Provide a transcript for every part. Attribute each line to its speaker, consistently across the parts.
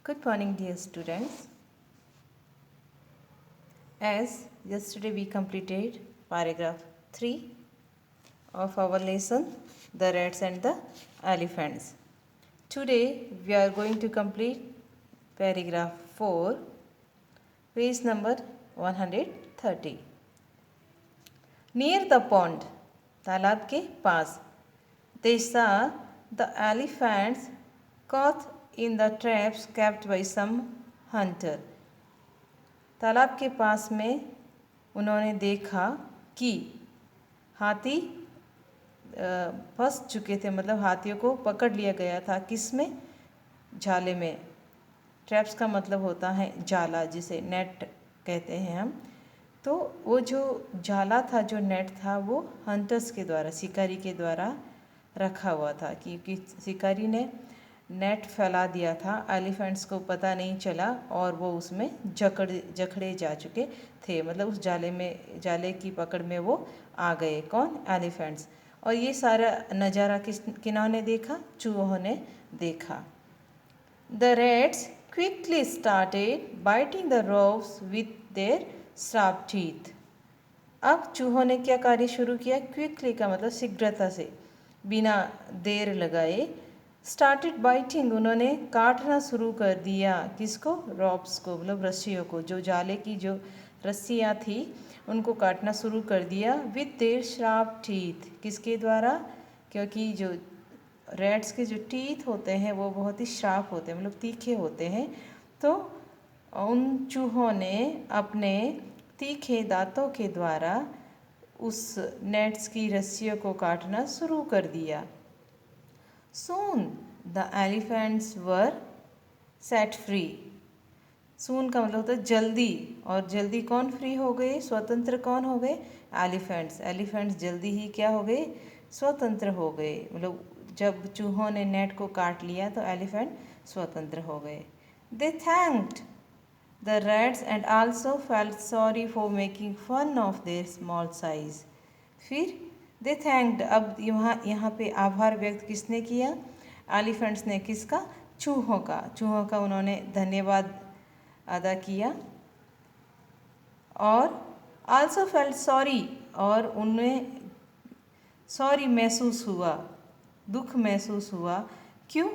Speaker 1: Good morning, dear students. As yesterday we completed paragraph 3 of our lesson, the rats and the elephants. Today we are going to complete paragraph 4, page number 130. Near the pond, तालाब के पास, they saw the elephants caught in the traps kept by some hunter. तालाब के पास में उन्होंने देखा कि हाथी फंस चुके थे, मतलब हाथियों को पकड़ लिया गया था। किस में? जाले में। ट्रैप्स का मतलब होता है जाला, जिसे नेट कहते हैं हम। तो वो जो जाला था, जो नेट था, वो हंटर्स के द्वारा, शिकारी के द्वारा रखा हुआ था, क्योंकि शिकारी ने नेट फैला दिया था, एलिफेंट्स को पता नहीं चला और वो उसमें जकड़े जा चुके थे, मतलब उस जाले की पकड़ में वो आ गए। कौन? एलिफेंट्स। और ये सारा नज़ारा किन्होंने देखा? चूहों ने देखा। The rats quickly started biting the ropes with their sharp teeth. अब चूहों ने क्या कार्य शुरू किया? क्विकली का मतलब शीघ्रता से, बिना देर लगाए। स्टार्टेड बाइटिंग, उन्होंने काटना शुरू कर दिया। किसको? रॉप्स को, मतलब रस्सियों को। जो जाले की जो रस्सियाँ थी उनको काटना शुरू कर दिया। विथ देयर शार्प टीथ, किसके द्वारा? क्योंकि जो रैट्स के जो टीथ होते हैं वो बहुत ही शार्प होते हैं, मतलब तीखे होते हैं। तो उन चूहों ने अपने तीखे दांतों के द्वारा उस नेट्स की रस्सियों को काटना शुरू कर दिया। Soon the elephants were set free. Soon का मतलब होता है जल्दी, और जल्दी कौन फ्री हो गए? स्वतंत्र कौन हो गए? एलिफेंट्स। एलिफेंट्स जल्दी ही क्या हो गए? स्वतंत्र हो गए। मतलब जब चूहों ने नेट को काट लिया तो एलिफेंट स्वतंत्र हो गए। They thanked the rats and also felt sorry for making fun of their small size. फिर दे थैंक्ड, अब यहाँ पे आभार व्यक्त किसने किया? एलिफेंट्स ने। किसका? चूहों का। चूहों का उन्होंने धन्यवाद अदा किया। और आल्सो फेल्ट सॉरी, और उन्हें सॉरी महसूस हुआ, दुख महसूस हुआ। क्यों?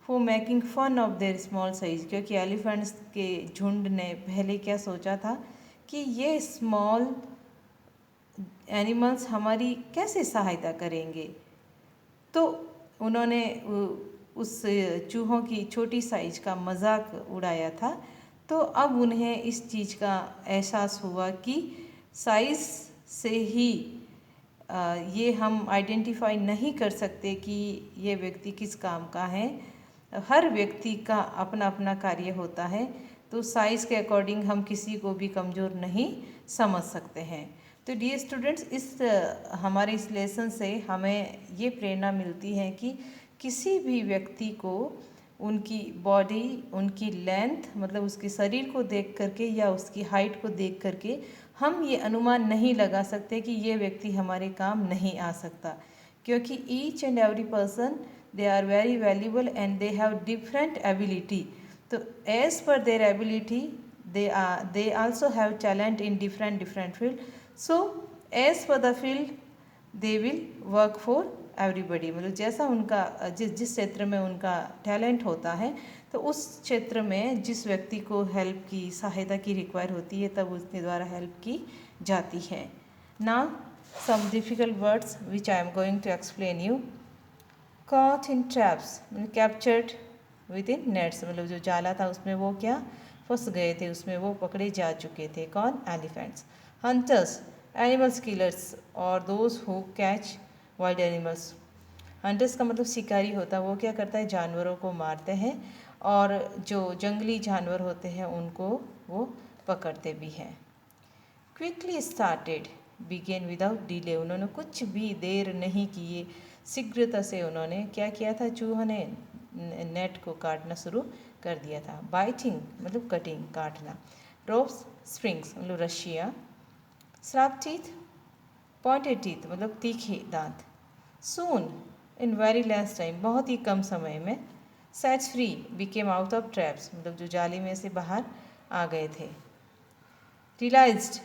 Speaker 1: For making fun of their small size, क्योंकि एलिफेंट्स के झुंड ने पहले क्या सोचा था कि ये स्मॉल एनिमल्स हमारी कैसे सहायता करेंगे। तो उन्होंने उस चूहों की छोटी साइज का मजाक उड़ाया था। तो अब उन्हें इस चीज़ का एहसास हुआ कि साइज से ही ये हम आइडेंटिफाई नहीं कर सकते कि ये व्यक्ति किस काम का है। हर व्यक्ति का अपना अपना कार्य होता है, तो साइज़ के अकॉर्डिंग हम किसी को भी कमज़ोर नहीं समझ सकते हैं। तो डियर स्टूडेंट्स, हमारे इस लेसन से हमें ये प्रेरणा मिलती है कि किसी भी व्यक्ति को उनकी बॉडी, उनकी लेंथ, मतलब उसके शरीर को देख करके या उसकी हाइट को देख करके हम ये अनुमान नहीं लगा सकते कि ये व्यक्ति हमारे काम नहीं आ सकता, क्योंकि each and every person they are very valuable and they have different ability. तो as per their ability they also have talent in different field. So as per the field they will work for everybody, मतलब जैसा उनका जिस क्षेत्र में उनका talent होता है, तो उस क्षेत्र में जिस व्यक्ति को हेल्प की, सहायता की रिक्वायर होती है, तब उसके द्वारा हेल्प की जाती है। Now some difficult words which I am going to explain you. Caught in traps, captured within nets, मतलब जो जाला था उसमें वो क्या फंस गए थे, उसमें वो पकड़े जा चुके थे। कौन? एलिफेंट्स। हंटर्स, एनिमल्स किलर्स और those who catch wild animals. Hunters का मतलब शिकारी होता है, वो क्या करता है? जानवरों को मारते हैं, और जो जंगली जानवर होते हैं उनको वो पकड़ते भी हैं। Quickly started, began without delay, उन्होंने कुछ भी देर नहीं किए, शीघ्रता से उन्होंने क्या किया था? चूहों ने नेट को काटना शुरू कर दिया था। बाइटिंग मतलब कटिंग, काटना। रोप्स, स्प्रिंग्स मतलब रस्सियाँ। शार्प टीथ, पॉइंटेड टीथ मतलब तीखे दांत। सून, इन वेरी लेस टाइम, बहुत ही कम समय में। Sets free became out of traps, मतलब जो जाली में से बाहर आ गए थे। रियलाइज्ड,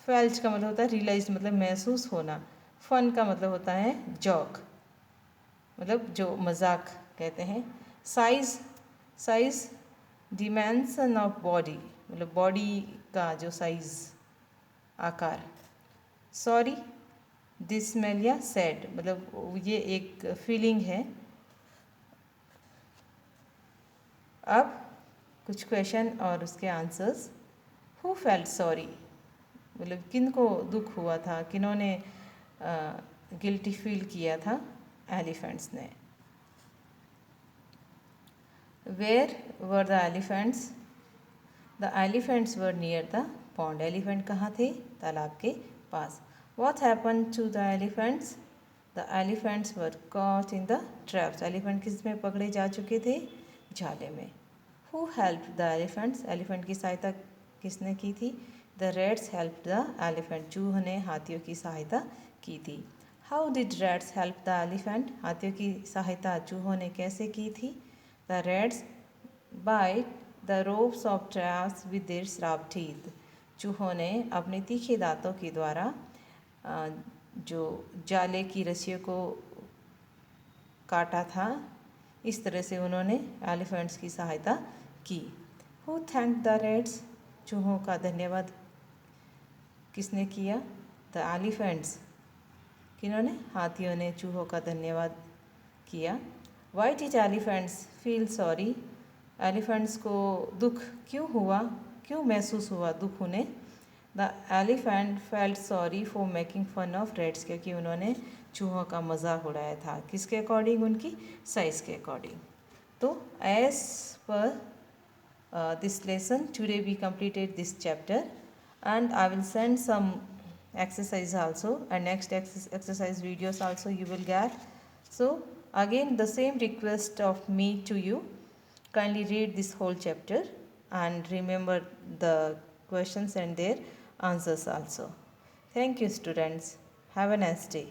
Speaker 1: फेल्ट का मतलब होता है रियलाइज्ड मतलब महसूस होना। फन का मतलब होता है जॉक, मतलब जो मजाक कहते हैं। Size, size dimension of body, मतलब बॉडी का जो साइज, आकार। सॉरी, डिसमेल या सैड, मतलब ये एक फीलिंग है। अब कुछ क्वेश्चन और उसके आंसर्स। हु फेल्ट सॉरी, मतलब किन को दुख हुआ था, किन्होंने गिल्टी फील किया था? एलिफेंट्स ने। Where were the elephants? The elephants were near the pond, elephant कहाँ थे? तालाब के पास। What happen to the elephants? The elephants were caught in the traps, elephant किस में पकड़े जा चुके थे? जाले में। Who help the elephants, elephant की सहायता किसने की थी? The rats help the elephant, चूहों ने हाथियों की सहायता की थी। How did rats help the elephant, हाथियों की सहायता चूहों ने कैसे की थी? The rats bite the ropes of traps with their sharp teeth, चूहों ने अपने तीखे दांतों के द्वारा जो जाले की रस्सियों को काटा था, इस तरह से उन्होंने एलिफेंट्स की सहायता की। हु थैंक द रैट्स, चूहों का धन्यवाद किसने किया? द एलिफेंट्स, किन्होंने? हाथियों ने चूहों का धन्यवाद किया। Why did elephants feel sorry, elephants को दुख क्यों हुआ, क्यों महसूस हुआ दुख उन्हें? The elephant felt sorry for making fun of rats, क्योंकि उन्होंने चूहों का मजाक उड़ाया था, किसके अकॉर्डिंग? उनकी साइज़ के अकॉर्डिंग। तो एज पर this lesson today we completed this chapter, and I will send some exercise also, and next exercise videos also you will get. So again the same request of me to you, kindly read this whole chapter and remember the questions and their answers also. Thank you students, have a nice day.